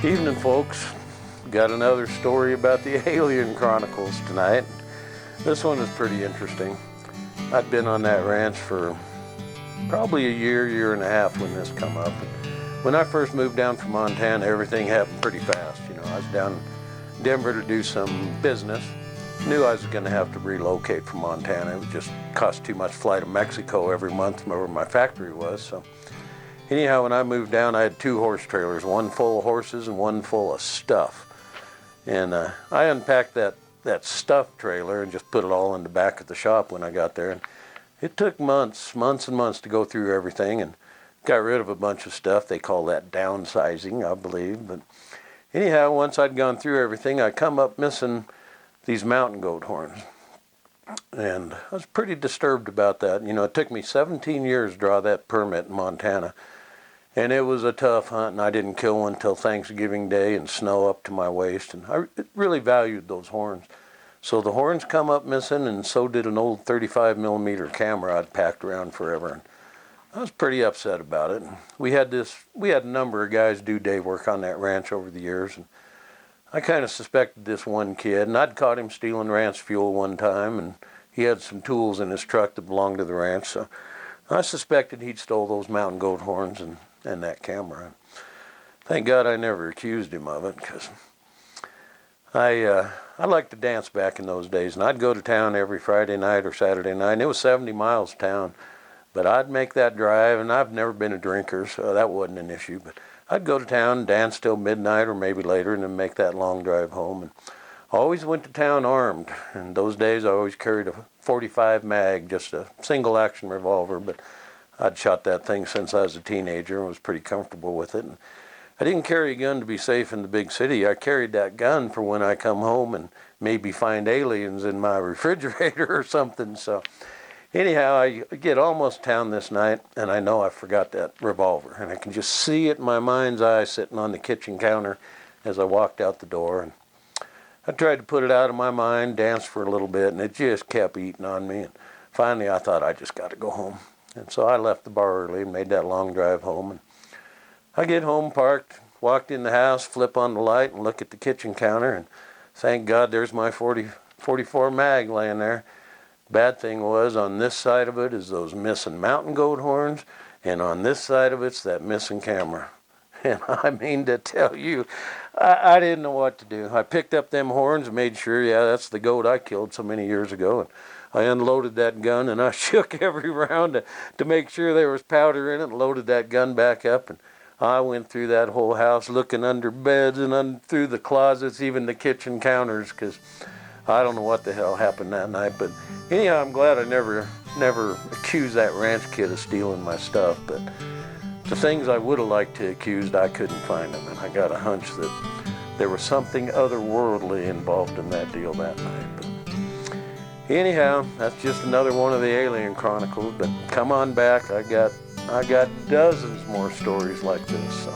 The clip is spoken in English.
Evening, folks. Got another story about the Alien Chronicles tonight. This one is pretty interesting. I'd been on that ranch for probably a year and a half when this come up. When I first moved down from Montana, everything happened pretty fast. I was down in Denver to do some business. Knew I was going to have to relocate from Montana. It would just cost too much to fly to Mexico every month from where my factory was. So anyhow, when I moved down, I had 2 horse trailers, one full of horses and one full of stuff. And I unpacked that stuff trailer and just put it all in the back of the shop when I got there. And it took months and months to go through everything and got rid of a bunch of stuff. They call that downsizing, I believe. But anyhow, once I'd gone through everything, I come up missing these mountain goat horns. And I was pretty disturbed about that. It took me 17 years to draw that permit in Montana. And it was a tough hunt, and I didn't kill one until Thanksgiving Day and snow up to my waist. And I really valued those horns. So the horns come up missing, and so did an old 35 millimeter camera I'd packed around forever. And I was pretty upset about it. We had a number of guys do day work on that ranch over the years, and I kind of suspected this one kid, and I'd caught him stealing ranch fuel one time, and he had some tools in his truck that belonged to the ranch. So I suspected he'd stole those mountain goat horns and that camera. Thank God I never accused him of it, because I liked to dance back in those days, and I'd go to town every Friday night or Saturday night, and it was 70 miles to town, but I'd make that drive, and I've never been a drinker, so that wasn't an issue, but I'd go to town and dance till midnight or maybe later and then make that long drive home. And I always went to town armed. In those days, I always carried a .45 mag, just a single action revolver, but I'd shot that thing since I was a teenager and was pretty comfortable with it. And I didn't carry a gun to be safe in the big city. I carried that gun for when I come home and maybe find aliens in my refrigerator or something. So anyhow, I get almost town this night, and I know I forgot that revolver. And I can just see it in my mind's eye sitting on the kitchen counter as I walked out the door. And I tried to put it out of my mind, danced for a little bit, and it just kept eating on me. And finally, I thought, I just got to go home. And so I left the bar early and made that long drive home. And I get home, parked, walked in the house, flip on the light, and look at the kitchen counter. And thank God there's my 44 mag laying there. Bad thing was, on this side of it is those missing mountain goat horns, and on this side of it's that missing camera. And I mean to tell you, I didn't know what to do. I picked up them horns and made sure, yeah, that's the goat I killed so many years ago. And I unloaded that gun, and I shook every round to make sure there was powder in it, and loaded that gun back up. And I went through that whole house looking under beds and through the closets, even the kitchen counters, because I don't know what the hell happened that night. But anyhow, I'm glad I never accused that ranch kid of stealing my stuff. But the things I would have liked to accuse, I couldn't find them. And I got a hunch that there was something otherworldly involved in that deal that night. But anyhow, that's just another one of the Alien Chronicles. But come on back, I got dozens more stories like this. So.